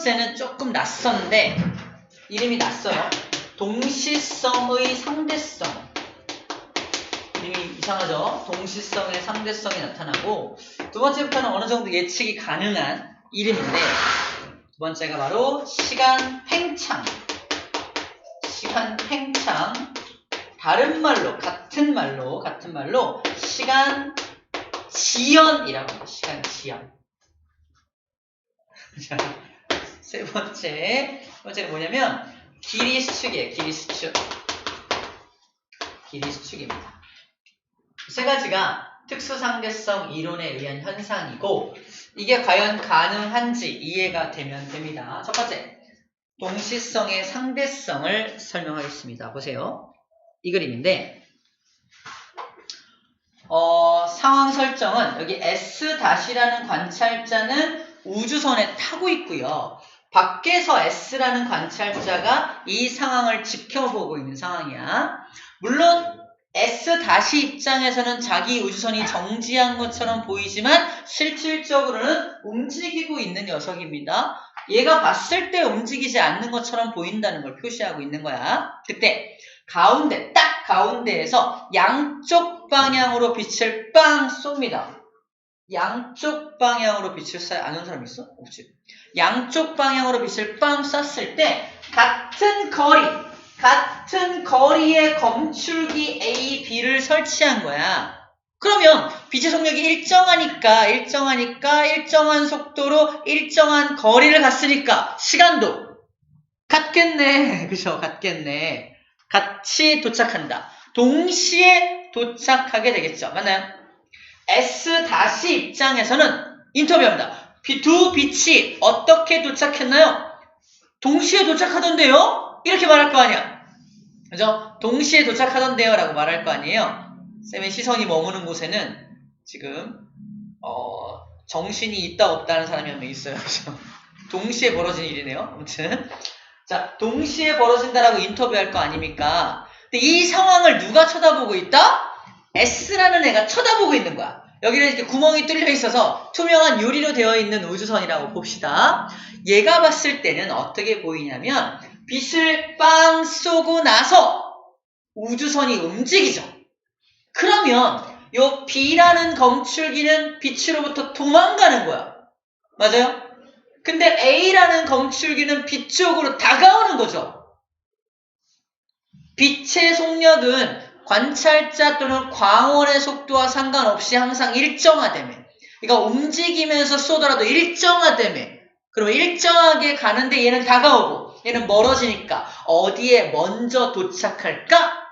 번째는 조금 낯선데 이름이 낯서요. 동시성의 상대성. 이름이 이상하죠? 동시성의 상대성이 나타나고 두 번째부터는 어느 정도 예측이 가능한 이름인데 두 번째가 바로 시간 팽창. 시간 팽창. 다른 말로 같은 말로 시간 지연이라고 합니다. 시간 지연. 자, 세 번째는 뭐냐면 길이 수축이에요. 길이 수축. 길이 수축입니다. 세 가지가 특수상대성 이론에 의한 현상이고 이게 과연 가능한지 이해가 되면 됩니다. 첫 번째, 동시성의 상대성을 설명하겠습니다. 보세요. 이 그림인데 상황 설정은 여기 S-라는 관찰자는 우주선에 타고 있고요. 밖에서 S라는 관찰자가 이 상황을 지켜보고 있는 상황이야. 물론 S- 입장에서는 자기 우주선이 정지한 것처럼 보이지만 실질적으로는 움직이고 있는 녀석입니다. 얘가 봤을 때 움직이지 않는 것처럼 보인다는 걸 표시하고 있는 거야. 그때 가운데, 딱 가운데에서 양쪽 방향으로 빛을 빵 쏩니다. 양쪽 방향으로 빛을 쏴. 아는 사람 있어? 없지. 양쪽 방향으로 빛을 빵 쐈을 때 같은 거리의 검출기 A, B를 설치한 거야. 그러면 빛의 속력이 일정하니까 일정한 속도로 일정한 거리를 갔으니까 시간도 같겠네. 그죠? 같겠네. 같이 도착한다. 동시에 도착하게 되겠죠. 맞나요? S- 입장에서는 인터뷰합니다. 두 빛이 어떻게 도착했나요? 동시에 도착하던데요? 이렇게 말할 거 아니야. 그죠? 동시에 도착하던데요 라고 말할 거 아니에요. 쌤의 시선이 머무는 곳에는 지금 정신이 있다 없다는 사람이 한 명 있어요. 그죠? 동시에 벌어진 일이네요. 아무튼 자, 동시에 벌어진다라고 인터뷰할 거 아닙니까? 근데 이 상황을 누가 쳐다보고 있다? S라는 애가 쳐다보고 있는 거야. 여기는 이렇게 구멍이 뚫려 있어서 투명한 유리로 되어 있는 우주선이라고 봅시다. 얘가 봤을 때는 어떻게 보이냐면 빛을 빵 쏘고 나서 우주선이 움직이죠. 그러면 요 B라는 검출기는 빛으로부터 도망가는 거야. 맞아요? 근데 A라는 검출기는 빛 쪽으로 다가오는 거죠. 빛의 속력은 관찰자 또는 광원의 속도와 상관없이 항상 일정하다며. 그러니까 움직이면서 쏘더라도 일정하다며. 그러면 일정하게 가는데 얘는 다가오고 얘는 멀어지니까 어디에 먼저 도착할까?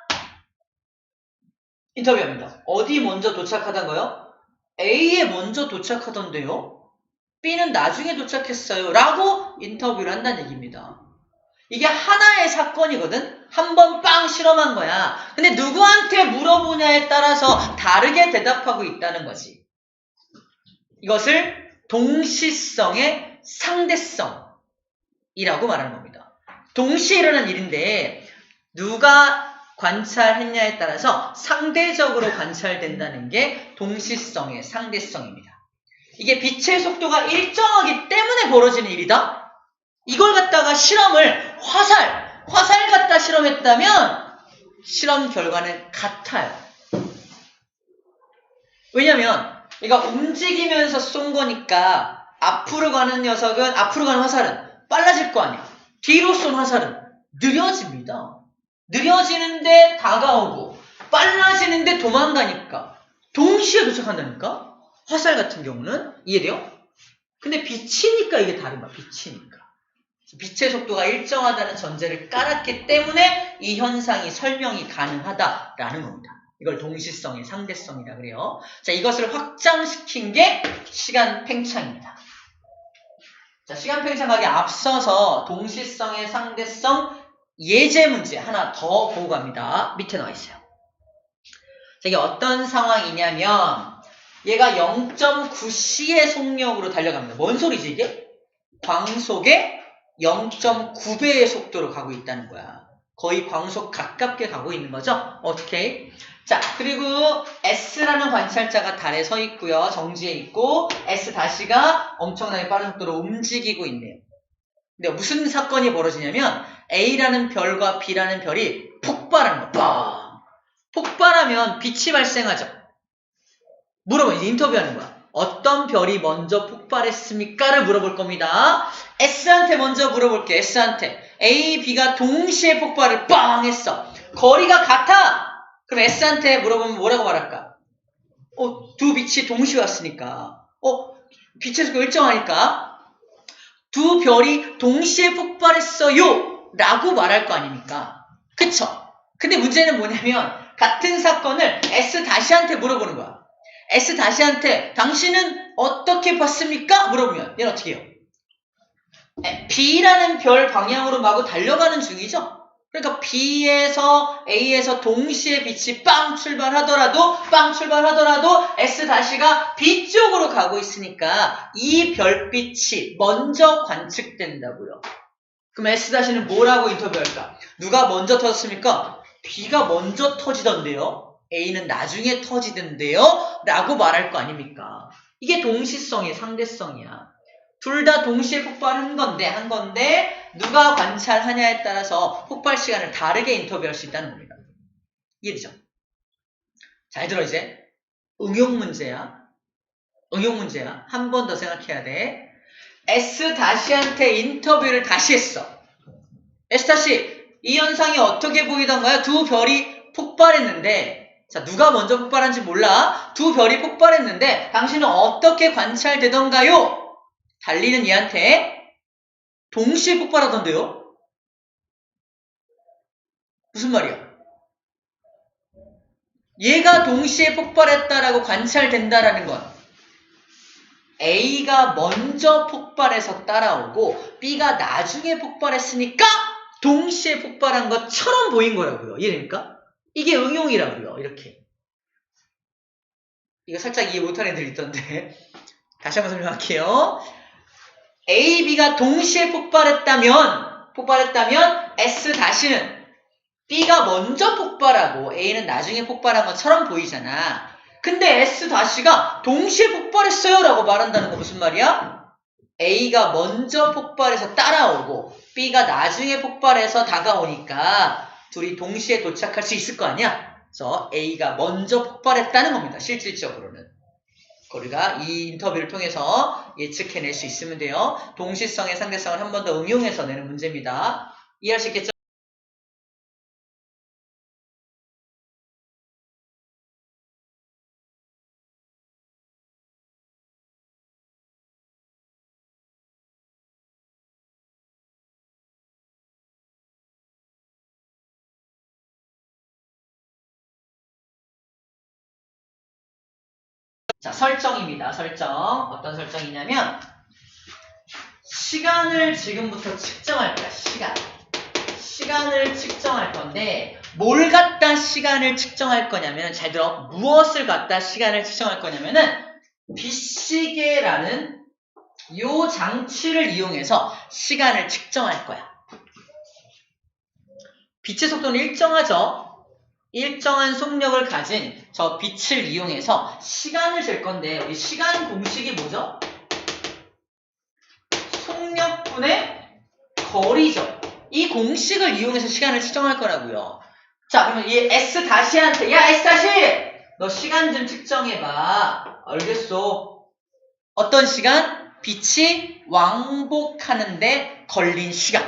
인터뷰합니다. 어디 먼저 도착하던가요? A에 먼저 도착하던데요? B는 나중에 도착했어요. 라고 인터뷰를 한다는 얘기입니다. 이게 하나의 사건이거든? 한번 빵 실험한 거야. 근데 누구한테 물어보냐에 따라서 다르게 대답하고 있다는 거지. 이것을 동시성의 상대성이라고 말하는 겁니다. 동시에 일어난 일인데 누가 관찰했냐에 따라서 상대적으로 관찰된다는 게 동시성의 상대성입니다. 이게 빛의 속도가 일정하기 때문에 벌어지는 일이다? 이걸 갖다가 실험을 화살 갖다 실험했다면 실험 결과는 같아요. 왜냐면 얘가 움직이면서 쏜 거니까 앞으로 가는 화살은 빨라질 거 아니야. 뒤로 쏜 화살은 느려집니다. 느려지는데 다가오고 빨라지는데 도망가니까 동시에 도착한다니까? 화살 같은 경우는 이해돼요? 근데 빛이니까 이게 다른 거야. 빛이니까. 빛의 속도가 일정하다는 전제를 깔았기 때문에 이 현상이 설명이 가능하다라는 겁니다. 이걸 동시성의 상대성이라 그래요. 자, 이것을 확장시킨 게 시간 팽창입니다. 자, 시간 팽창하기 앞서서 동시성의 상대성 예제 문제 하나 더 보고 갑니다. 밑에 나와 있어요. 자, 이게 어떤 상황이냐면 얘가 0.9c의 속력으로 달려갑니다. 뭔 소리지 이게? 광속의 0.9배의 속도로 가고 있다는 거야. 거의 광속 가깝게 가고 있는 거죠. 어떻게? 자, 그리고 S라는 관찰자가 달에 서 있고요. 정지해 있고 S-가 엄청나게 빠른 속도로 움직이고 있네요. 근데 무슨 사건이 벌어지냐면 A라는 별과 B라는 별이 폭발하는 거야. 폭발하면 빛이 발생하죠. 물어봐. 이제 인터뷰하는 거야. 어떤 별이 먼저 폭발했습니까?를 물어볼 겁니다. S한테 먼저 물어볼게. S한테. A, B가 동시에 폭발을 빵 했어. 거리가 같아. 그럼 S한테 물어보면 뭐라고 말할까? 두 빛이 동시에 왔으니까. 빛의 속도 일정하니까. 두 별이 동시에 폭발했어요. 라고 말할 거 아닙니까? 그쵸? 근데 문제는 뭐냐면 같은 사건을 S-한테 물어보는 거야. S-한테 당신은 어떻게 봤습니까? 물어보면 얘는 어떻게 해요? B라는 별 방향으로 마구 달려가는 중이죠? 그러니까 B에서 A에서 동시에 빛이 빵 출발하더라도 S-가 B 쪽으로 가고 있으니까 이 별빛이 먼저 관측된다고요. 그럼 S-는 뭐라고 인터뷰할까? 누가 먼저 터졌습니까? B가 먼저 터지던데요. A는 나중에 터지던데요. 라고 말할 거 아닙니까? 이게 동시성이에요. 상대성이야. 둘 다 동시에 폭발한 건데 누가 관찰하냐에 따라서 폭발 시간을 다르게 인터뷰할 수 있다는 겁니다. 이해되죠? 잘 들어 이제. 응용 문제야. 한 번 더 생각해야 돼. S-한테 인터뷰를 다시 했어. S- 이 현상이 어떻게 보이던가요? 두 별이 폭발했는데 자, 누가 먼저 폭발한지 몰라. 두 별이 폭발했는데 당신은 어떻게 관찰되던가요? 달리는 얘한테 동시에 폭발하던데요? 무슨 말이야? 얘가 동시에 폭발했다라고 관찰된다라는 건 A가 먼저 폭발해서 따라오고 B가 나중에 폭발했으니까 동시에 폭발한 것처럼 보인 거라고요. 이해됩니까? 이게 응용이라고요. 이렇게. 이거 살짝 이해 못하는 애들 있던데 다시 한번 설명할게요. A, B가 동시에 폭발했다면 S-는 B가 먼저 폭발하고 A는 나중에 폭발한 것처럼 보이잖아. 근데 S-가 동시에 폭발했어요 라고 말한다는 건 무슨 말이야? A가 먼저 폭발해서 따라오고 B가 나중에 폭발해서 다가오니까 둘이 동시에 도착할 수 있을 거 아니야? 그래서 A가 먼저 폭발했다는 겁니다. 실질적으로는. 우리가 이 인터뷰를 통해서 예측해낼 수 있으면 돼요. 동시성의 상대성을 한 번 더 응용해서 내는 문제입니다. 이해할 수 있겠죠? 자, 설정입니다. 설정. 어떤 설정이냐면 시간을 지금부터 측정할 거야. 시간을 측정할 건데 뭘 갖다 시간을 측정할 거냐면 잘 들어. 무엇을 갖다 시간을 측정할 거냐면은 빛시계라는 요 장치를 이용해서 시간을 측정할 거야. 빛의 속도는 일정하죠. 일정한 속력을 가진 저 빛을 이용해서 시간을 잴 건데 우리 시간 공식이 뭐죠? 속력분의 거리죠. 이 공식을 이용해서 시간을 측정할 거라고요. 자, 그러면 이 S-한테 야 S- 너 시간 좀 측정해봐. 알겠어. 어떤 시간? 빛이 왕복하는데 걸린 시간.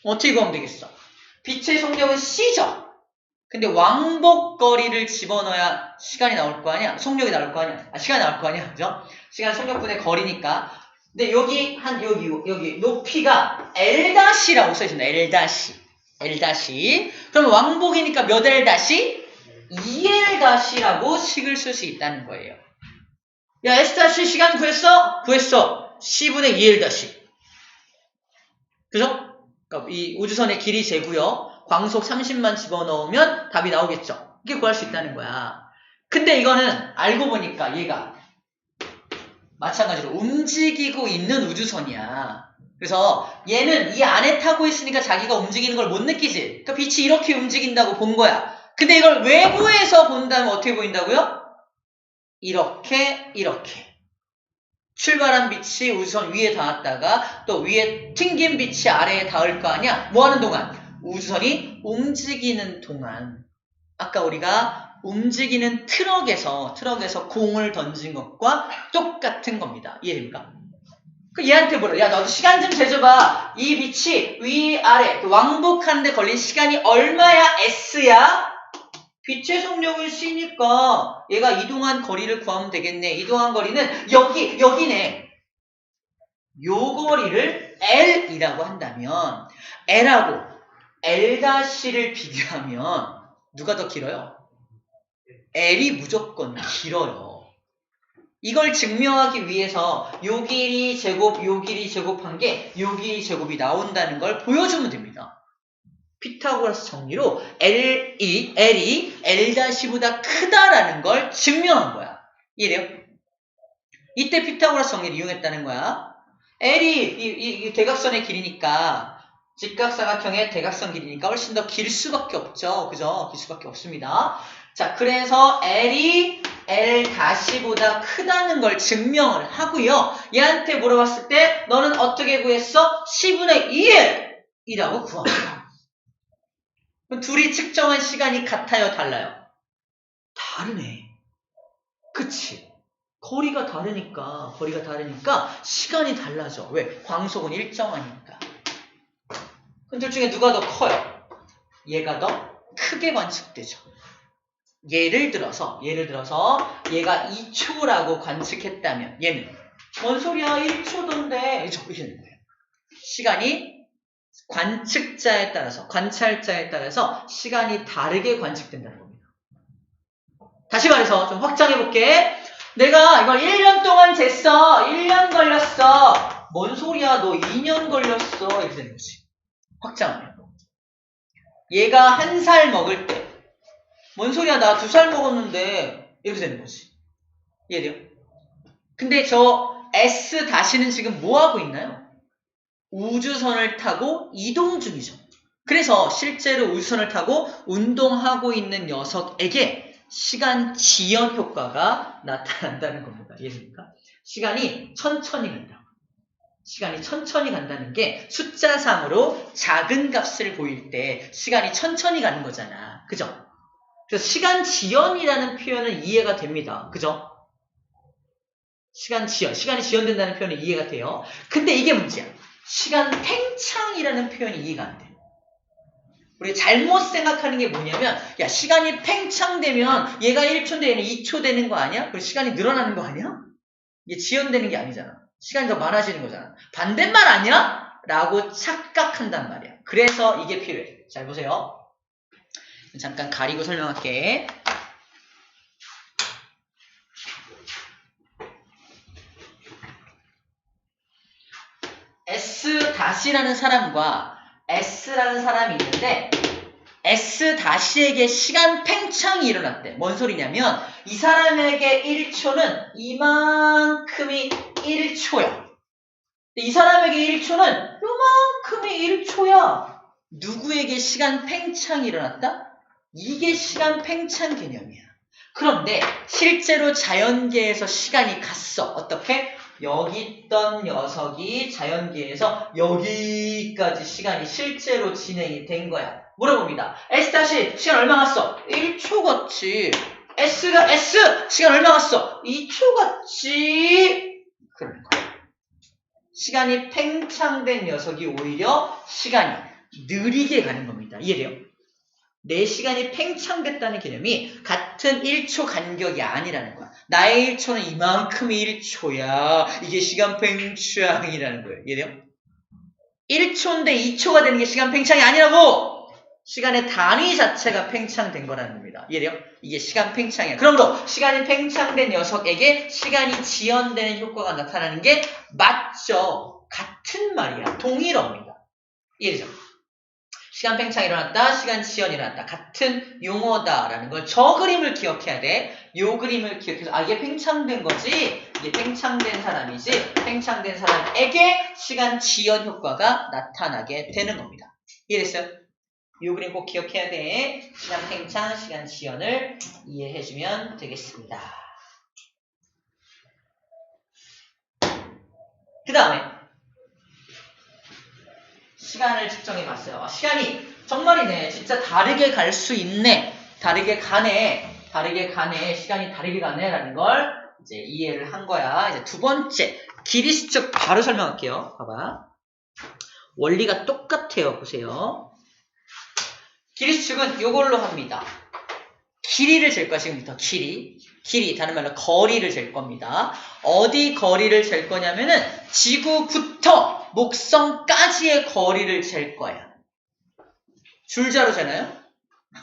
어떻게 구하면 되겠어? 빛의 속력은 C죠. 근데 왕복 거리를 집어넣어야 시간이 나올 거 아니야? 속력이 나올 거 아니야? 시간이 나올 거 아니야? 그죠? 시간 속력분의 거리니까. 근데 여기 높이가 L-라고 써있습니다. L-. 그럼 왕복이니까 몇 L-? 2L-라고 식을 쓸 수 있다는 거예요. 야, S- 시간 구했어? 구했어. C분의 2L-. 그죠? 그러니까 이 우주선의 길이 재고요. 광속 30만 집어넣으면 답이 나오겠죠. 이게 구할 수 있다는 거야. 근데 이거는 알고 보니까 얘가 마찬가지로 움직이고 있는 우주선이야. 그래서 얘는 이 안에 타고 있으니까 자기가 움직이는 걸 못 느끼지. 그러니까 빛이 이렇게 움직인다고 본 거야. 근데 이걸 외부에서 본다면 어떻게 보인다고요? 이렇게. 출발한 빛이 우주선 위에 닿았다가 또 위에 튕긴 빛이 아래에 닿을 거 아니야? 뭐 하는 동안? 우주선이 움직이는 동안. 아까 우리가 움직이는 트럭에서 공을 던진 것과 똑같은 겁니다. 이해됩니까? 그 얘한테 물어. 야, 너도 시간 좀 재줘봐. 이 빛이 위아래 왕복하는데 걸린 시간이 얼마야? S야? 빛의 속력은 C니까 얘가 이동한 거리를 구하면 되겠네. 이동한 거리는 여기네. 요 거리를 L이라고 한다면 L하고 L-를 비교하면 누가 더 길어요? L이 무조건 길어요. 이걸 증명하기 위해서 요 길이 제곱, 요 길이 제곱한 게 요 길이 제곱이 나온다는 걸 보여주면 됩니다. 피타고라스 정리로 L이 L-보다 크다라는 걸 증명한 거야. 이해돼요? 이때 피타고라스 정리를 이용했다는 거야. L이 이 대각선의 길이니까 직각사각형의 대각선 길이니까 훨씬 더 길 수밖에 없죠. 그죠? 길 수밖에 없습니다. 자, 그래서 L이 L-보다 크다는 걸 증명을 하고요. 얘한테 물어봤을 때 너는 어떻게 구했어? 10분의 2L이라고 구합니다. 둘이 측정한 시간이 같아요? 달라요? 다르네. 그치? 거리가 다르니까 시간이 달라져. 왜? 광속은 일정하니까. 그럼 둘 중에 누가 더 커요? 얘가 더 크게 관측되죠. 예를 들어서 얘가 2초라고 관측했다면 얘는 뭔 소리야? 1초던데 이렇게 되는 거예요. 시간이 관찰자에 따라서 시간이 다르게 관측된다는 겁니다. 다시 말해서 좀 확장해 볼게. 내가 이걸 1년 동안 쟀어. 1년 걸렸어. 뭔 소리야? 너 2년 걸렸어. 이렇게 되는 거지. 확장하면. 얘가 1살 먹을 때 뭔 소리야? 나 2살 먹었는데 이렇게 되는 거지. 이해돼요? 근데 저 S-는 지금 뭐 하고 있나요? 우주선을 타고 이동 중이죠. 그래서 실제로 우주선을 타고 운동하고 있는 녀석에게 시간 지연 효과가 나타난다는 겁니다. 이해됩니까? 시간이 천천히 간다는 게 숫자상으로 작은 값을 보일 때 시간이 천천히 가는 거잖아. 그죠? 그래서 시간 지연이라는 표현은 이해가 됩니다. 그죠? 시간이 지연된다는 표현은 이해가 돼요. 근데 이게 문제야. 시간 팽창이라는 표현이 이해가 안 돼. 우리 잘못 생각하는 게 뭐냐면, 야, 시간이 팽창되면 얘가 1초인데 얘는 2초 되는 거 아니야? 그리고 시간이 늘어나는 거 아니야? 이게 지연되는 게 아니잖아. 시간이 더 많아지는 거잖아. 반대말 아니야? 라고 착각한단 말이야. 그래서 이게 필요해. 잘 보세요. 잠깐 가리고 설명할게. S-라는 사람과 S라는 사람이 있는데 S-에게 시간 팽창이 일어났대. 뭔 소리냐면 이 사람에게 1초는 이만큼이 1초야. 이 사람에게 1초는 요만큼이 1초야. 누구에게 시간 팽창이 일어났다? 이게 시간 팽창 개념이야. 그런데 실제로 자연계에서 시간이 갔어. 어떻게? 여기 있던 녀석이 자연계에서 여기까지 시간이 실제로 진행이 된 거야. 물어봅니다. S- 시간 얼마 갔어? 1초 갔지. S가 S! 시간 얼마 갔어? 2초 갔지. 그런 거야. 시간이 팽창된 녀석이 오히려 시간이 느리게 가는 겁니다. 이해돼요? 내 시간이 팽창됐다는 개념이 같은 1초 간격이 아니라는 거야. 나의 1초는 이만큼이 1초야. 이게 시간 팽창이라는 거예요. 이해돼요? 1초인데 2초가 되는 게 시간 팽창이 아니라고! 시간의 단위 자체가 팽창된 거라는 겁니다. 이해돼요? 이게 시간 팽창이야. 그러므로 시간이 팽창된 녀석에게 시간이 지연되는 효과가 나타나는 게 맞죠. 같은 말이야. 동일어입니다. 이해되죠? 시간 팽창이 일어났다, 시간 지연이 일어났다. 같은 용어다라는 걸 저 그림을 기억해야 돼. 요 그림을 기억해서 이게 팽창된 거지. 이게 팽창된 사람이지. 팽창된 사람에게 시간 지연 효과가 나타나게 되는 겁니다. 이해됐어요? 요 그림 꼭 기억해야 돼. 시간 팽창, 시간 지연을 이해해주면 되겠습니다. 그 다음에 시간을 측정해 봤어요. 시간이 정말이네. 진짜 다르게 갈 수 있네. 다르게 가네. 시간이 다르게 가네라는 걸 이제 이해를 한 거야. 이제 두 번째, 길이 수축 바로 설명할게요. 봐봐. 원리가 똑같아요. 보세요. 길이 수축은 이걸로 합니다. 길이를 잴 거야, 지금부터. 길이, 다른 말로 거리를 잴 겁니다. 어디 거리를 잴 거냐면은 지구부터 목성까지의 거리를 잴 거야. 줄자로 재나요?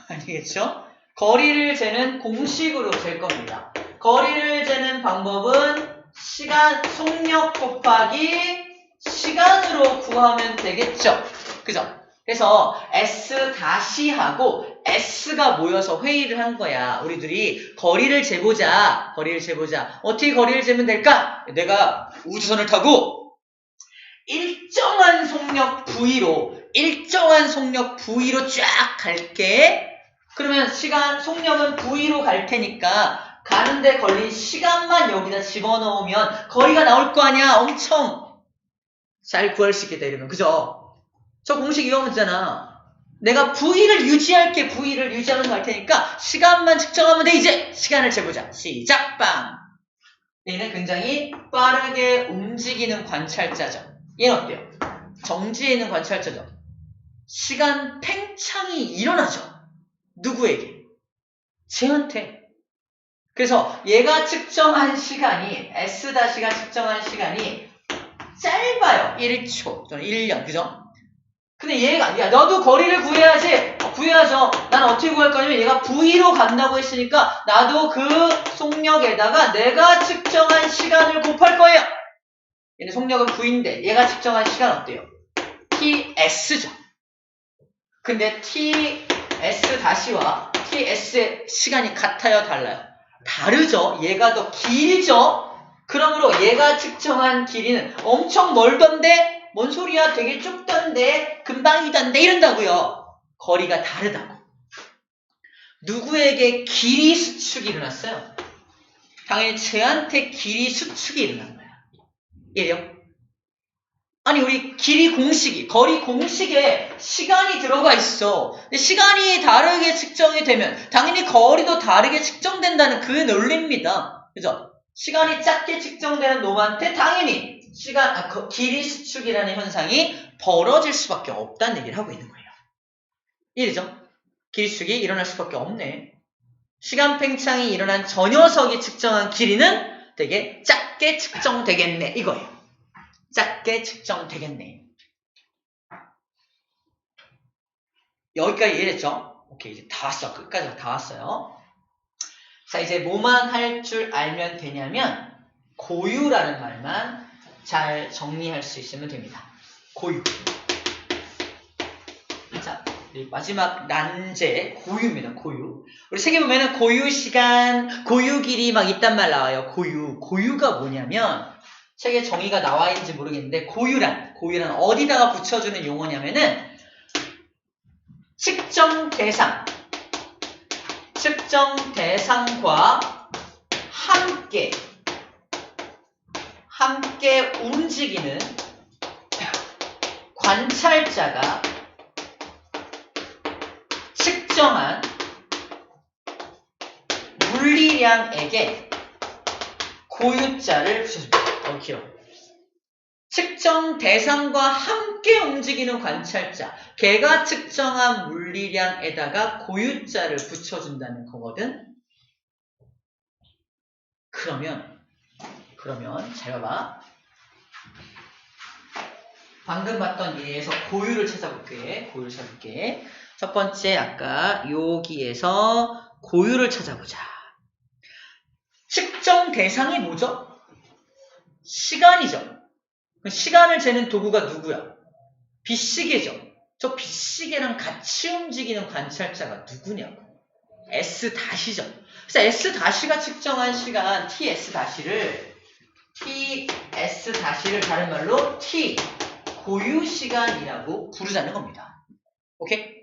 아니겠죠? 거리를 재는 공식으로 잴 겁니다. 거리를 재는 방법은 시간, 속력 곱하기 시간으로 구하면 되겠죠? 그죠? 그래서 S-하고 S가 모여서 회의를 한 거야. 우리들이 거리를 재보자. 어떻게 거리를 재면 될까? 내가 우주선을 타고 일정한 속력 V로 쫙 갈게. 그러면 속력은 V로 갈 테니까 가는데 걸린 시간만 여기다 집어넣으면 거리가 나올 거 아니야. 엄청 잘 구할 수 있겠다 이러면. 그죠? 저 공식 이용하면 되잖아. 내가 V를 유지하면서 갈 테니까 시간만 측정하면 돼. 이제 시간을 재보자. 시작! 빵! 얘는 굉장히 빠르게 움직이는 관찰자죠. 얘는 어때요? 정지해 있는 관찰자죠. 시간 팽창이 일어나죠. 누구에게? 쟤한테. 그래서 얘가 측정한 시간이 S-가 측정한 시간이 짧아요. 1초 또는 1년. 그죠? 근데 얘가 야 너도 거리를 구해야지. 구해야죠. 난 어떻게 구할 거냐면 얘가 V로 간다고 했으니까 나도 그 속력에다가 내가 측정한 시간을 곱할 거예요. 얘는 속력은 V인데 얘가 측정한 시간 어때요? TS죠. 근데 TS-와 TS의 시간이 같아요? 달라요? 다르죠. 얘가 더 길죠. 그러므로 얘가 측정한 길이는 엄청 멀던데 뭔 소리야? 되게 좁던데 금방이던데 이런다고요. 거리가 다르다고. 누구에게 길이 수축이 일어났어요? 당연히 쟤한테 길이 수축이 일어난 거야. 이해요? 아니 우리 거리 공식에 시간이 들어가 있어. 근데 시간이 다르게 측정이 되면 당연히 거리도 다르게 측정된다는 그 논리입니다. 그죠? 시간이 작게 측정되는 놈한테 당연히 길이 수축이라는 현상이 벌어질 수밖에 없다는 얘기를 하고 있는 거예요. 이해되죠? 길이 수축이 일어날 수밖에 없네. 시간 팽창이 일어난 저 녀석이 측정한 길이는 되게 작게 측정되겠네. 이거예요. 작게 측정되겠네. 여기까지 이해됐죠? 오케이, 이제 다 왔어. 끝까지 다 왔어요. 자, 이제 뭐만 할 줄 알면 되냐면 고유라는 말만 잘 정리할 수 있으면 됩니다. 고유. 자, 마지막 난제 고유입니다. 고유. 우리 책에 보면은 고유 시간, 고유 길이 막 있단 말 나와요. 고유가 뭐냐면 책에 정의가 나와 있는지 모르겠는데 고유란 어디다가 붙여주는 용어냐면은 측정 대상과 함께 움직이는 관찰자가 측정한 물리량에게 고유자를 붙여줍니다. 길어. 측정 대상과 함께 움직이는 관찰자, 걔가 측정한 물리량에다가 고유자를 붙여준다는 거거든. 그러면 잘 봐봐. 방금 봤던 예에서 고유를 찾아볼게. 첫 번째 아까 여기에서 고유를 찾아보자. 측정 대상이 뭐죠? 시간이죠. 시간을 재는 도구가 누구야? 빛시계죠. 저 빛시계랑 같이 움직이는 관찰자가 누구냐고. S-죠. 그래서 S-가 측정한 시간 TS-를 다른 말로 T 고유 시간이라고 부르자는 겁니다. 오케이?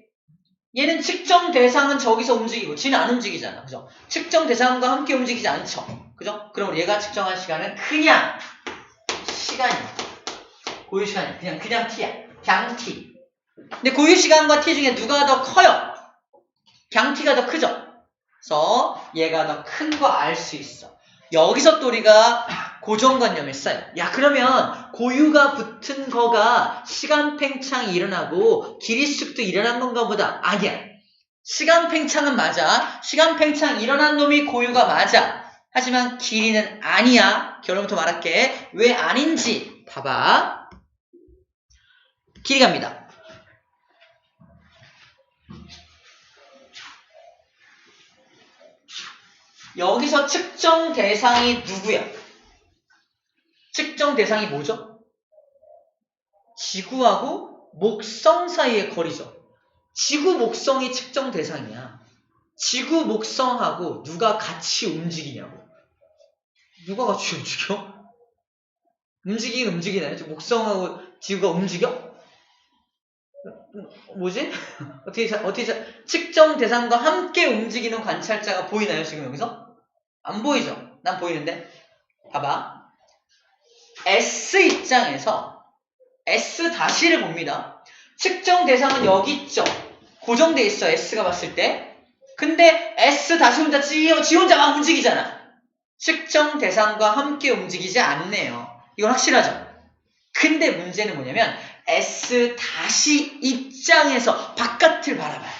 얘는 측정 대상은 저기서 움직이고 지는 안 움직이잖아. 그죠? 측정 대상과 함께 움직이지 않죠. 그죠? 그럼 얘가 측정한 시간은 그냥 시간이야. 고유 시간이 그냥 t야. 그냥 t. 근데 고유 시간과 t 중에 누가 더 커요? 그냥 t가 더 크죠? 그래서 얘가 더 큰 거 알 수 있어. 여기서 또 우리가 고정관념을 써요. 야, 그러면 고유가 붙은 거가 시간 팽창이 일어나고 길이 수축도 일어난 건가 보다. 아니야. 시간 팽창은 맞아. 시간 팽창 일어난 놈이 고유가 맞아. 하지만 길이는 아니야. 결론부터 말할게. 왜 아닌지 봐봐. 길이 갑니다. 여기서 측정 대상이 누구야? 측정 대상이 뭐죠? 지구하고 목성 사이의 거리죠. 지구 목성이 측정 대상이야. 지구 목성하고 누가 같이 움직이냐고. 누가 같이 움직여? 움직이긴 움직이나요? 목성하고 지구가 움직여? 뭐지? 어떻게 측정 대상과 함께 움직이는 관찰자가 보이나요? 지금 여기서? 안 보이죠? 난 보이는데? 봐봐. S 입장에서 S-를 봅니다. 측정 대상은 여기 있죠? 고정돼 있어, S가 봤을 때. 근데 S 혼자 지 혼자 막 움직이잖아. 측정 대상과 함께 움직이지 않네요. 이건 확실하죠? 근데 문제는 뭐냐면 S- 입장에서 바깥을 바라봐요.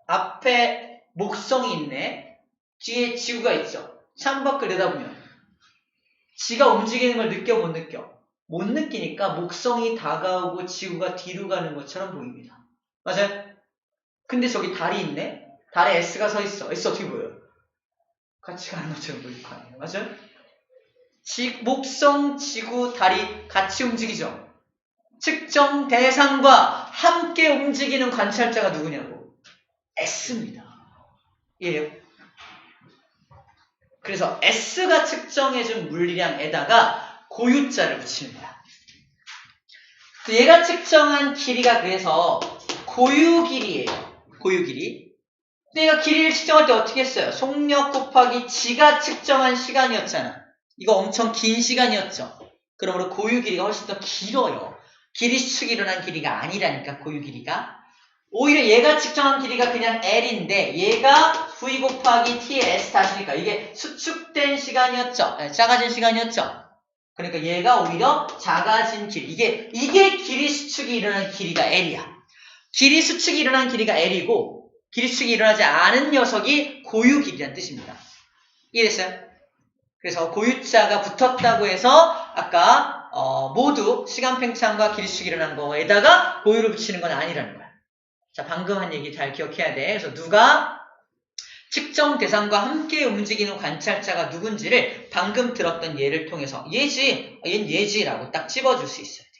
앞에 목성이 있네. 뒤에 지구가 있죠. 창밖을 내다보면 지가 움직이는 걸 느껴 못 느껴? 못 느끼니까 목성이 다가오고 지구가 뒤로 가는 것처럼 보입니다. 맞아요? 근데 저기 달이 있네? 달에 S가 서 있어. S 어떻게 보여요? 같이 가는 것처럼 보일 거 아니에요. 맞아요? 목성, 지구, 달이 같이 움직이죠. 측정 대상과 함께 움직이는 관찰자가 누구냐고? S입니다. 이해요? 그래서 S가 측정해준 물리량에다가 고유자를 붙이는 거야. 얘가 측정한 길이가 그래서 고유 길이에요. 고유 길이. 근데 얘가 길이를 측정할 때 어떻게 했어요? 속력 곱하기 지가 측정한 시간이었잖아. 이거 엄청 긴 시간이었죠. 그러므로 고유 길이가 훨씬 더 길어요. 길이 수축이 일어난 길이가 아니라니까, 고유 길이가. 오히려 얘가 측정한 길이가 그냥 L인데 얘가 V 곱하기 T의 S-니까 이게 수축된 시간이었죠. 작아진 시간이었죠. 그러니까 얘가 오히려 작아진 길이. 이게 길이 수축이 일어난 길이가 L이야. 길이 수축이 일어난 길이가 L이고 길이 수축이 일어나지 않은 녀석이 고유 길이란 뜻입니다. 이해됐어요? 그래서 고유자가 붙었다고 해서 아까 모두 시간 팽창과 길이 수축이 일어난 거에다가 고유를 붙이는 건 아니라는 거야. 자, 방금 한 얘기 잘 기억해야 돼. 그래서 누가 측정 대상과 함께 움직이는 관찰자가 누군지를 방금 들었던 예를 통해서 얘는 얘지라고 딱 집어줄 수 있어야 돼.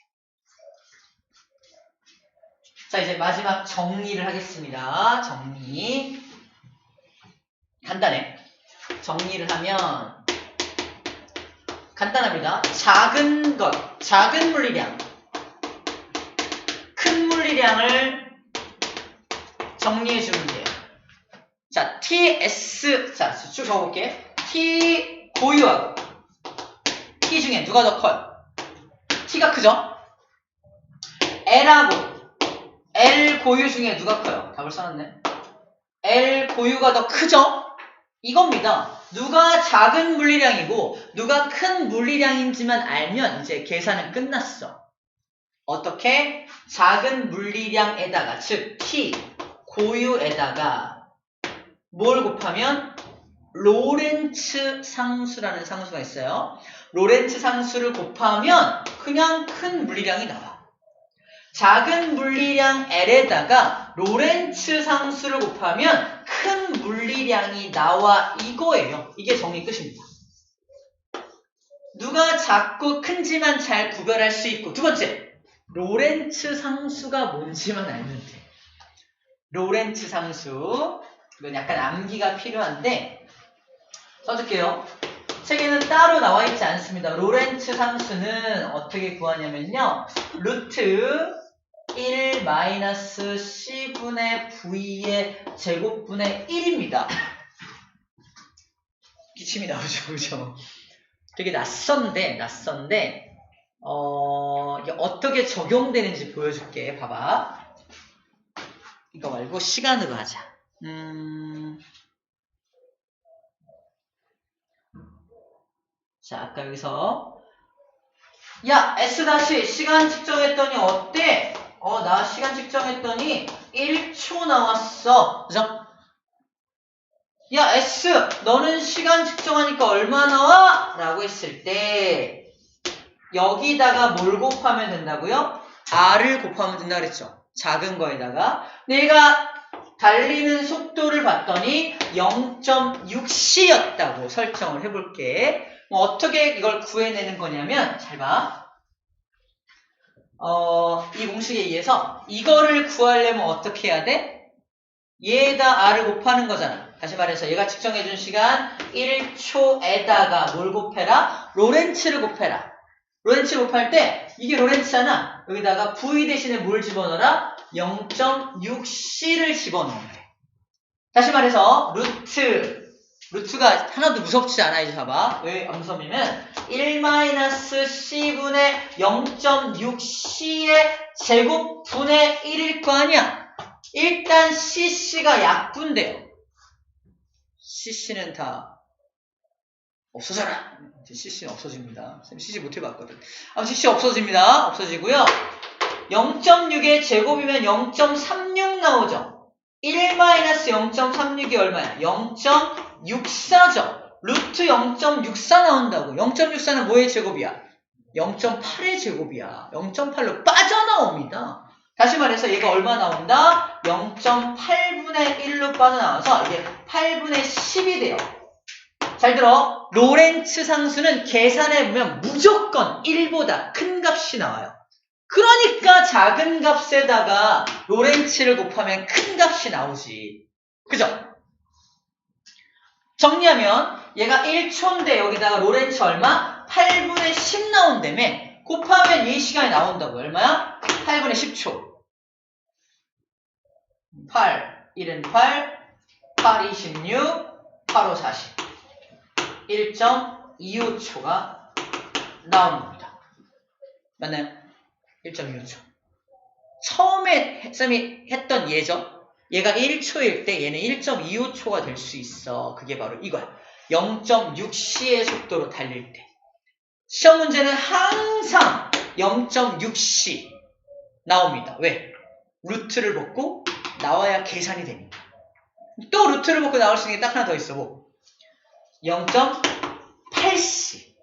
자, 이제 마지막 정리를 하겠습니다. 정리. 간단해. 정리를 하면 간단합니다. 작은 것, 작은 물리량, 큰 물리량을 정리해주면 돼요. 자, TS, 자, 쭉 적어볼게. T 고유하고 T 중에 누가 더 커요? T가 크죠? L하고 L 고유 중에 누가 커요? 답을 써놨네. L 고유가 더 크죠? 이겁니다. 누가 작은 물리량이고 누가 큰 물리량인지만 알면 이제 계산은 끝났어. 어떻게? 작은 물리량에다가, 즉 T 고유에다가 뭘 곱하면 로렌츠 상수라는 상수가 있어요. 로렌츠 상수를 곱하면 그냥 큰 물리량이 나와. 작은 물리량 L에다가 로렌츠 상수를 곱하면 큰 물리량이 나와, 이거예요. 이게 정리 끝입니다. 누가 작고 큰지만 잘 구별할 수 있고, 두 번째, 로렌츠 상수가 뭔지만 알면 돼. 로렌츠 상수. 이건 약간 암기가 필요한데 써줄게요. 책에는 따로 나와 있지 않습니다. 로렌츠 상수는 어떻게 구하냐면요. 루트 1 마이너스 C분의 V의 제곱분의 1입니다. 기침이 나오죠, 그죠? 되게 낯선데 이게 어떻게 적용되는지 보여줄게. 봐봐. 이거 말고 시간으로 하자. 자, 아까 여기서 야, S 다시 시간 측정했더니 어때? 나 시간 측정했더니 1초 나왔어. 그죠? 야, S, 너는 시간 측정하니까 얼마 나와? 라고 했을 때 여기다가 뭘 곱하면 된다고요? R을 곱하면 된다 그랬죠. 작은 거에다가 내가 달리는 속도를 봤더니 0.6c였다고 설정을 해볼게. 어떻게 이걸 구해내는 거냐면 잘 봐. 이 공식에 의해서 이거를 구하려면 어떻게 해야 돼? 얘에다 R을 곱하는 거잖아. 다시 말해서 얘가 측정해준 시간 1초에다가 뭘 곱해라? 로렌츠를 곱해라. 로렌츠 곱할 때 이게 로렌츠잖아. 여기다가 V 대신에 뭘 집어넣어라? 0.6c를 집어넣으면 돼. 다시 말해서 루트가 하나도 무섭지 않아. 이제 봐봐. 왜 안 무섭냐면 1-c분의 0.6c의 제곱분의 1일 거 아니야. 일단 cc가 약분돼요. cc는 다 없어져라. cc는 없어집니다. 쌤 cc 못 해봤거든. cc 없어집니다. 없어지고요. 0.6의 제곱이면 0.36 나오죠. 1-0.36이 얼마야? 0.64죠. 루트 0.64 나온다고. 0.64는 뭐의 제곱이야? 0.8의 제곱이야. 0.8로 빠져나옵니다. 다시 말해서 얘가 얼마 나온다? 0.8분의 1로 빠져나와서 이게 8분의 10이 돼요. 잘 들어. 로렌츠 상수는 계산해보면 무조건 1보다 큰 값이 나와요. 그러니까 작은 값에다가 로렌츠를 곱하면 큰 값이 나오지. 그죠? 정리하면 얘가 1초인데 여기다가 로렌츠 얼마? 8분의 10 나온다며. 곱하면 이 시간이 나온다고. 얼마야? 8분의 10초. 8, 1은 8, 8, 26, 8, 5, 40. 1.25초가 나오는 겁니다. 맞나요? 1.25초. 처음에 쌤이 했던 예죠? 얘가 1초일 때 얘는 1.25초가 될 수 있어. 그게 바로 이거야. 0.6c의 속도로 달릴 때. 시험 문제는 항상 0.6c 나옵니다. 왜? 루트를 벗고 나와야 계산이 되니까. 또 루트를 벗고 나올 수 있는 게 딱 하나 더 있어. 뭐? 0.8c.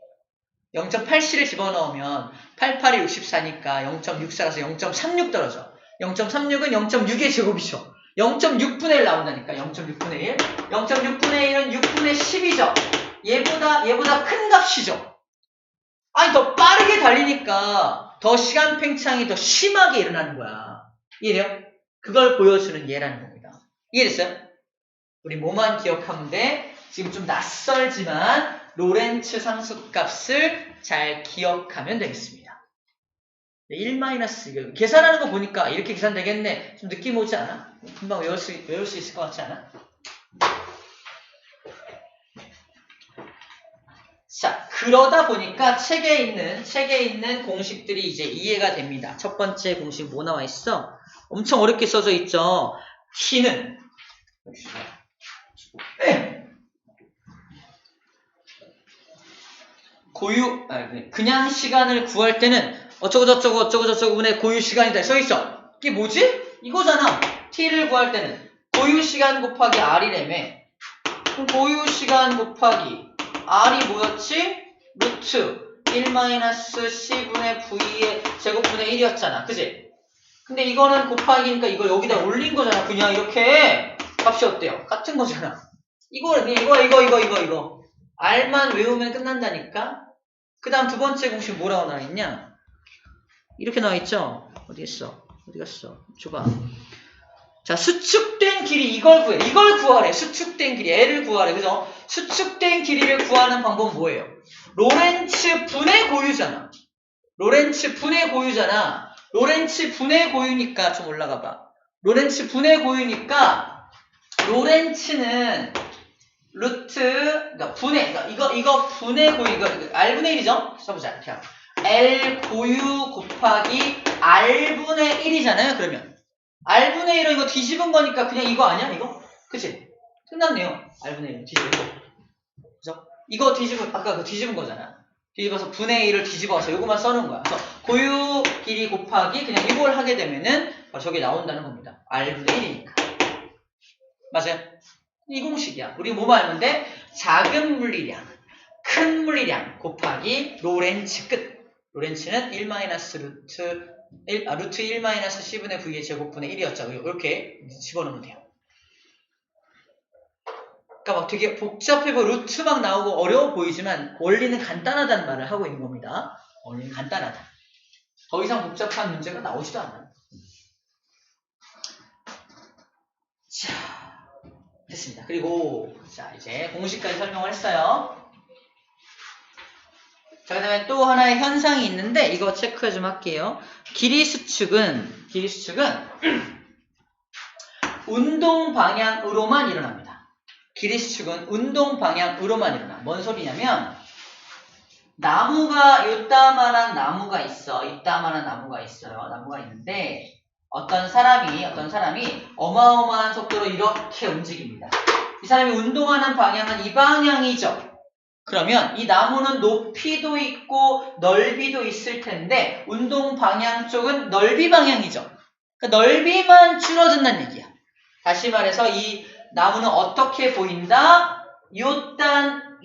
0.8c를 집어넣으면 88이 64니까 0.64라서 0.36 떨어져. 0.36은 0.6의 제곱이죠. 0.6분의 1 나온다니까. 0.6분의 1. 0.6분의 1은 6분의 10이죠. 얘보다 큰 값이죠. 아니 더 빠르게 달리니까 더 시간 팽창이 더 심하게 일어나는 거야. 이해돼요? 그걸 보여주는 예라는 겁니다. 이해됐어요? 우리 뭐만 기억하면 돼? 지금 좀 낯설지만 로렌츠 상수값을 잘 기억하면 되겠습니다. 1 계산하는 거 보니까 이렇게 계산되겠네. 좀 느낌 오지 않아? 금방 외울 수 있을 것 같지 않아? 자, 그러다 보니까 책에 있는 공식들이 이제 이해가 됩니다. 첫 번째 공식 뭐 나와 있어? 엄청 어렵게 써져 있죠. t는 그냥 시간을 구할 때는 어쩌고저쩌고분의 고유 시간이다 써있죠. 이게 뭐지? 이거잖아. t를 구할 때는 고유 시간 곱하기 r이라며. 그럼 고유 시간 곱하기 r이 뭐였지? 루트 1-c분의 v의 제곱분의 1이었잖아. 그지? 근데 이거는 곱하기니까 이걸 여기다 올린 거잖아. 그냥 이렇게 값이 어때요? 같은 거잖아. 이거 r만 외우면 끝난다니까. 그 다음 두 번째 공식 뭐라고 나와있냐? 이렇게 나와있죠? 어디 있어? 어디 갔어? 줘봐. 자, 수축된 길이 이걸 구하래. 수축된 길이. L을 구하래. 그죠? 수축된 길이를 구하는 방법은 뭐예요? 로렌츠 분의 고유잖아. 로렌츠 분의 고유니까 좀 올라가 봐. 로렌츠 분의 고유니까 로렌츠는 루트, 그러니까 분의, 이거 분의 고유, 이거 R분의 1이죠? 써보자. 이렇게 하면. L 고유 곱하기 R분의 1이잖아요. 그러면 R분의 1은 이거 뒤집은 거니까 그냥 이거 아니야? 이거? 그치? 끝났네요. R분의 1 뒤집은 거. 그죠? 이거 뒤집은, 아까 그 뒤집은 거잖아. 뒤집어서 분의 1을 뒤집어서 요거만 써놓은 거야. 그래서 고유 길이 곱하기 그냥 이걸 하게 되면은 저게 나온다는 겁니다. R분의 1이니까. 맞아요? 이 공식이야. 우리 뭐만 알면 돼? 작은 물리량, 큰 물리량 곱하기 로렌츠 끝. 로렌츠는 1-루트 1-c분의 v의 제곱분의 1이었죠. 이렇게 집어넣으면 돼요. 그러니까 막 되게 복잡해 보이고 루트 막 나오고 어려워 보이지만 원리는 간단하다는 말을 하고 있는 겁니다. 원리는 간단하다. 더 이상 복잡한 문제가 나오지도 않아요. 자, 됐습니다. 그리고 자 이제 공식까지 설명을 했어요. 자, 그 다음에 또 하나의 현상이 있는데 이거 체크 좀 할게요. 길이 수축은 운동 방향으로만 일어납니다. 길이 수축은 운동 방향으로만 일어나. 뭔 소리냐면 나무가 요따만한 나무가 있어. 이따만한 나무가 있어요. 나무가 있는데 어떤 사람이 어마어마한 속도로 이렇게 움직입니다. 이 사람이 운동하는 방향은 이 방향이죠. 그러면 이 나무는 높이도 있고 넓이도 있을 텐데 운동 방향 쪽은 넓이 방향이죠. 그러니까 넓이만 줄어든다는 얘기야. 다시 말해서 이 나무는 어떻게 보인다? 요딴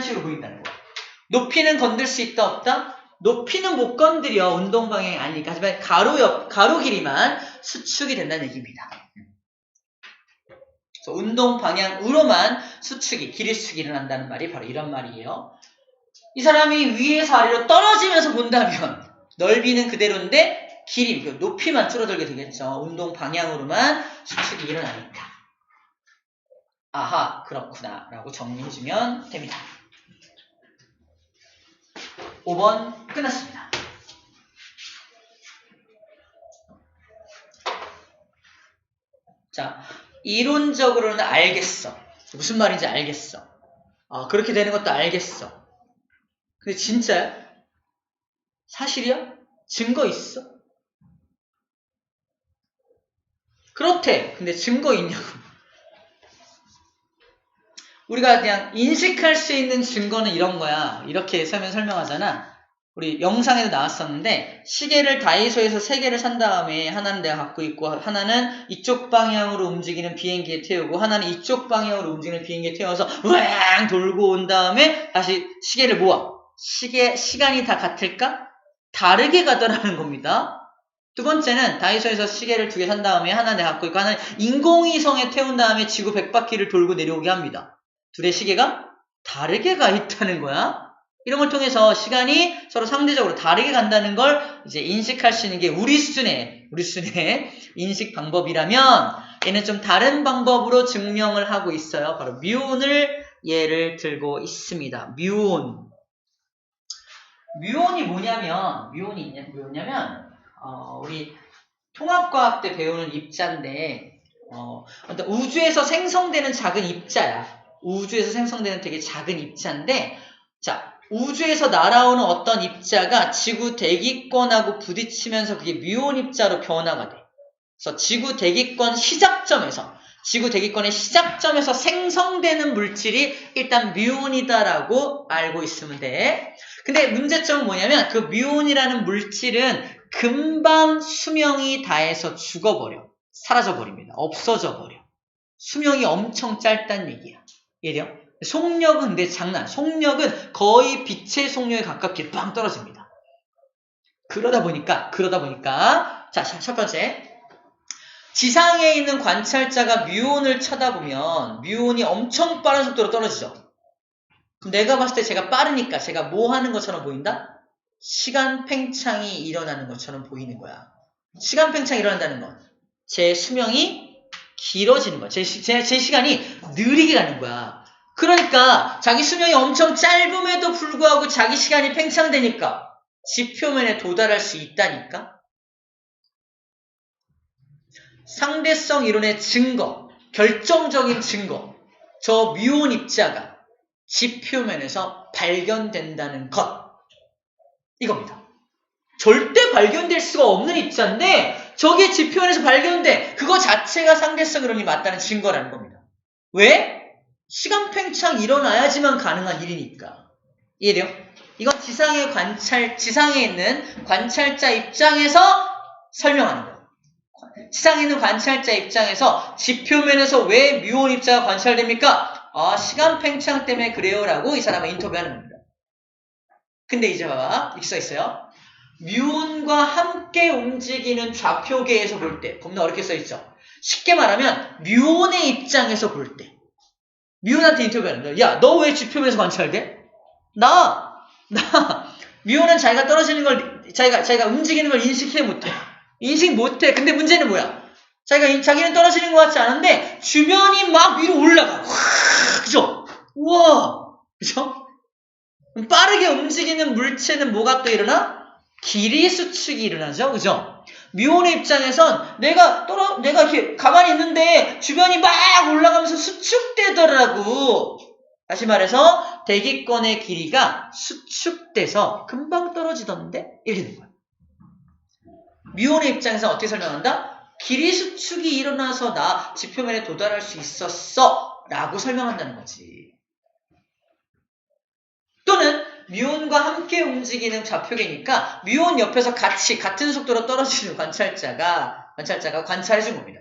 식으로 보인다는 거야. 높이는 건들 수 있다 없다? 높이는 못 건드려. 운동 방향이 아니니까. 하지만 가로 길이만 수축이 된다는 얘기입니다. 그래서 운동 방향으로만 길이 수축이 일어난다는 말이 바로 이런 말이에요. 이 사람이 위에서 아래로 떨어지면서 본다면 넓이는 그대로인데 길이, 높이만 줄어들게 되겠죠. 운동 방향으로만 수축이 일어나니까. 아하, 그렇구나 라고 정리해주면 됩니다. 5번 끝났습니다. 자, 이론적으로는 알겠어. 무슨 말인지 알겠어. 그렇게 되는 것도 알겠어. 근데 진짜야? 사실이야? 증거 있어? 그렇대. 근데 증거 있냐고. 우리가 그냥 인식할 수 있는 증거는 이런 거야. 이렇게 설명하잖아. 우리 영상에도 나왔었는데 시계를 다이소에서 3개를 산 다음에 하나는 내가 갖고 있고 하나는 이쪽 방향으로 움직이는 비행기에 태우고 하나는 이쪽 방향으로 움직이는 비행기에 태워서 우왕 돌고 온 다음에 다시 시계를 모아. 시간이 다 같을까? 다르게 가더라는 겁니다. 두 번째는 다이소에서 시계를 2개 산 다음에 하나 내가 갖고 있고 하나는 인공위성에 태운 다음에 지구 100바퀴를 돌고 내려오게 합니다. 둘의 시계가 다르게 가 있다는 거야. 이런 걸 통해서 시간이 서로 상대적으로 다르게 간다는 걸 이제 인식할 수 있는 게 우리 수준의 인식 방법이라면 얘는 좀 다른 방법으로 증명을 하고 있어요. 바로 뮤온을 예를 들고 있습니다. 뮤온. 뮤온이 뭐냐면 우리 통합과학 때 배우는 입자인데 우주에서 생성되는 작은 입자야. 우주에서 생성되는 되게 작은 입자인데 자, 우주에서 날아오는 어떤 입자가 지구 대기권하고 부딪히면서 그게 뮤온 입자로 변화가 돼. 그래서 지구 대기권의 시작점에서 생성되는 물질이 일단 뮤온이다라고 알고 있으면 돼. 근데 문제점은 뭐냐면 그 뮤온이라는 물질은 금방 수명이 다해서 죽어버려. 사라져버립니다. 없어져버려. 수명이 엄청 짧다는 얘기야. 이해돼요? 속력은 근데 속력은 거의 빛의 속력에 가깝게 빵 떨어집니다. 그러다 보니까 자, 첫 번째 지상에 있는 관찰자가 뮤온을 쳐다보면 뮤온이 엄청 빠른 속도로 떨어지죠. 그럼 내가 봤을 때 제가 빠르니까 제가 뭐 하는 것처럼 보인다? 시간 팽창이 일어나는 것처럼 보이는 거야. 시간 팽창이 일어난다는 건 제 수명이 길어지는 거야. 제 시간이 느리게 가는 거야. 그러니까 자기 수명이 엄청 짧음에도 불구하고 자기 시간이 팽창되니까 지표면에 도달할 수 있다니까. 상대성 이론의 증거, 결정적인 증거. 저 뮤온 입자가 지표면에서 발견된다는 것. 이겁니다. 절대 발견될 수가 없는 입자인데 저게 지표면에서 발견돼. 그거 자체가 상대성 이론이 맞다는 증거라는 겁니다. 왜? 시간 팽창 일어나야지만 가능한 일이니까. 이해돼요? 이건 지상에 있는 관찰자 입장에서 설명하는 거예요. 지상에 있는 관찰자 입장에서 지표면에서 왜 뮤온 입자가 관찰됩니까? 아, 시간 팽창 때문에 그래요 라고 이 사람은 인터뷰하는 겁니다. 근데 이제 봐봐. 이렇게 써있어요. 뮤온과 함께 움직이는 좌표계에서 볼 때, 겁나 어렵게 써있죠. 쉽게 말하면 뮤온의 입장에서 볼 때 뮤온한테 인터뷰하는 거야. 야, 너 왜 지표면에서 관찰돼? 뮤온은 자기가 떨어지는 걸, 자기가 움직이는 걸 인식해 못해. 인식 못해. 근데 문제는 뭐야? 자기는 떨어지는 것 같지 않은데, 주변이 막 위로 올라가. 그죠? 우와! 그죠? 빠르게 움직이는 물체는 뭐가 또 일어나? 길이 수축이 일어나죠? 그죠? 뮤온의 입장에선 내가 이렇게 가만히 있는데 주변이 막 올라가면서 수축되더라고. 다시 말해서 대기권의 길이가 수축돼서 금방 떨어지던데? 이렇게 된 거야. 뮤온의 입장에서 어떻게 설명한다? 길이 수축이 일어나서 나 지표면에 도달할 수 있었어 라고 설명한다는 거지. 또는 뮤온과 함께 움직이는 좌표계니까 뮤온 옆에서 같은 속도로 떨어지는 관찰자가 관찰해준 겁니다.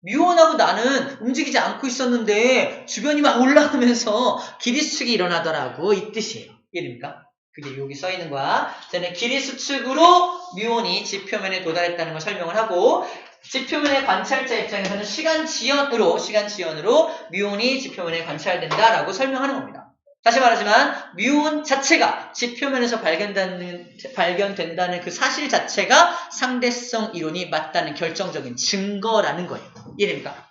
뮤온하고 나는 움직이지 않고 있었는데 주변이 막 올라가면서 길이 수축이 일어나더라고. 이 뜻이에요. 이해됩니까? 그게 여기 써있는 거야. 저는 길이 수축으로 뮤온이 지표면에 도달했다는 걸 설명을 하고, 지표면의 관찰자 입장에서는 시간 지연으로 뮤온이 지표면에 관찰된다라고 설명하는 겁니다. 다시 말하지만 뮤온 자체가 지표면에서 발견된다는 그 사실 자체가 상대성 이론이 맞다는 결정적인 증거라는 거예요. 이해됩니까?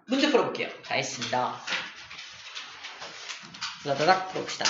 문제 풀어볼게요. 다 했습니다. 다닥 풀어봅시다.